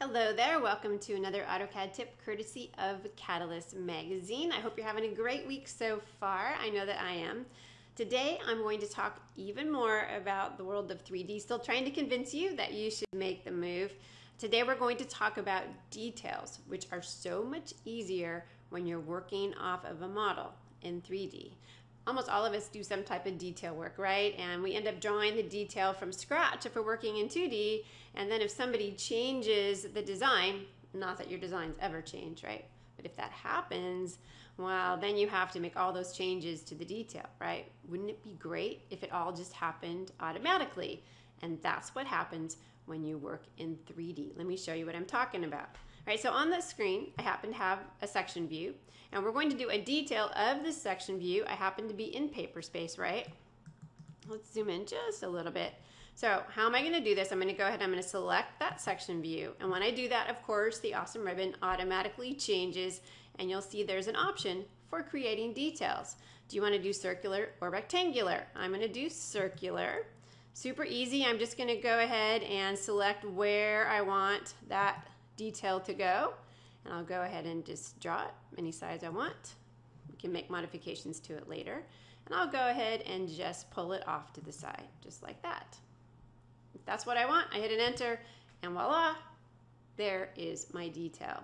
Hello there, welcome to another AutoCAD tip courtesy of Cadalyst magazine. I hope you're having a great week so far. I know that I am. Today I'm going to talk even more about the world of 3D, still trying to convince you that you should make the move. Today we're going to talk about details, which are so much easier when you're working off of a model in 3D. Almost all of us do some type of detail work, right? And we end up drawing the detail from scratch if we're working in 2D, and then if somebody changes the design, not that your designs ever change, right? But if that happens, well, then you have to make all those changes to the detail, right? Wouldn't it be great if it all just happened automatically? And that's what happens when you work in 3D. Let me show you what I'm talking about. All right, so on the screen, I happen to have a section view, and we're going to do a detail of this section view. I happen to be in paper space, right? Let's zoom in just a little bit. So how am I going to do this? I'm going to go ahead, I'm going to select that section view, and when I do that, of course, the awesome ribbon automatically changes, and you'll see there's an option for creating details. Do you want to do circular or rectangular? I'm going to do circular. Super easy. I'm just going to go ahead and select where I want that detail to go, and I'll go ahead and just draw it any size I want. We can make modifications to it later, and I'll go ahead and just pull it off to the side just like that. If that's what I want, I hit an enter, and voila, there is my detail.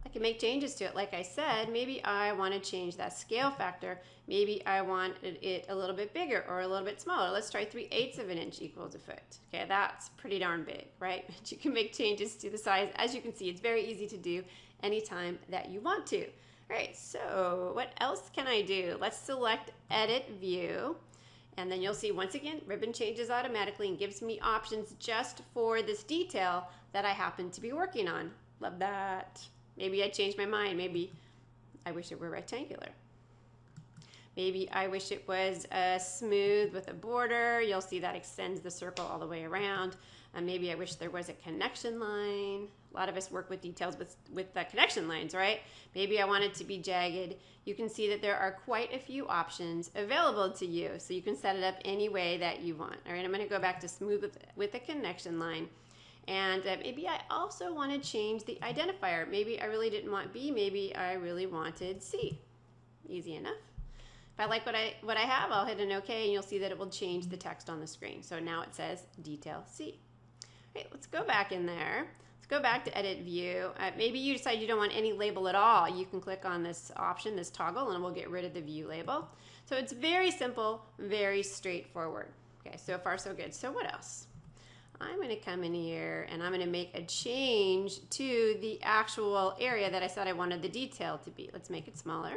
I can make changes to it. Like I said, maybe I want to change that scale factor. Maybe I want it a little bit bigger or a little bit smaller. Let's try 3/8 of an inch equals a foot. Okay, that's pretty darn big, right? But you can make changes to the size. As you can see, it's very easy to do anytime that you want to. All right, so what else can I do? Let's select Edit View. And then you'll see, once again, ribbon changes automatically and gives me options just for this detail that I happen to be working on. Love that. Maybe I changed my mind. Maybe I wish it were rectangular. Maybe I wish it was smooth with a border. You'll see that extends the circle all the way around. Maybe I wish there was a connection line. A lot of us work with details with the connection lines, right? Maybe I want it to be jagged. You can see that there are quite a few options available to you, so you can set it up any way that you want. All right, I'm going to go back to smooth with a connection line. And maybe I also want to change the identifier. Maybe I really didn't want B, maybe I really wanted C. Easy enough. If I like what I have, I'll hit an OK, and you'll see that it will change the text on the screen. So now it says Detail C. Okay, let's go back in there. Let's go back to Edit View. Maybe you decide you don't want any label at all. You can click on this option, this toggle, and we'll get rid of the view label. So it's very simple, very straightforward. Okay, so far so good. So what else? I'm going to come in here and I'm going to make a change to the actual area that I said I wanted the detail to be. Let's make it smaller.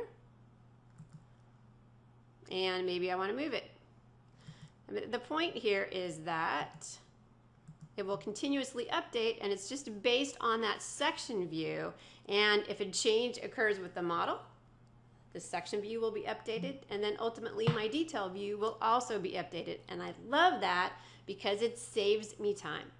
And maybe I want to move it. The point here is that it will continuously update, and it's just based on that section view. And if a change occurs with the model, the section view will be updated, and then ultimately my detail view will also be updated. And I love that because it saves me time.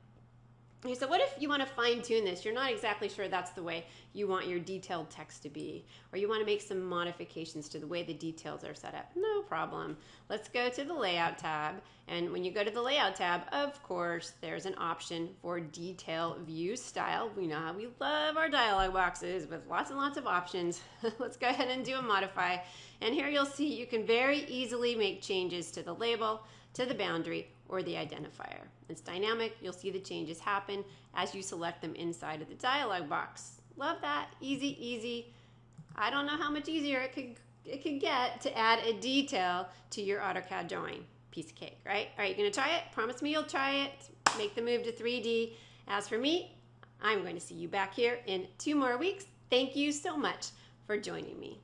Okay, so what if you want to fine tune this? You're not exactly sure that's the way you want your detailed text to be, or you want to make some modifications to the way the details are set up. No problem. Let's go to the Layout tab, and when you go to the Layout tab, of course, there's an option for Detail View Style. We know how we love our dialog boxes with lots and lots of options. Let's go ahead and do a modify, and here you'll see you can very easily make changes to the label, to the boundary, or the identifier. It's dynamic. You'll see the changes happen as you select them inside of the dialog box. Love that. Easy, easy. I don't know how much easier it could get to add a detail to your AutoCAD drawing. Piece of cake, right? All right, you're gonna try it? Promise me you'll try it. Make the move to 3D. As for me, I'm going to see you back here in 2 more weeks. Thank you so much for joining me.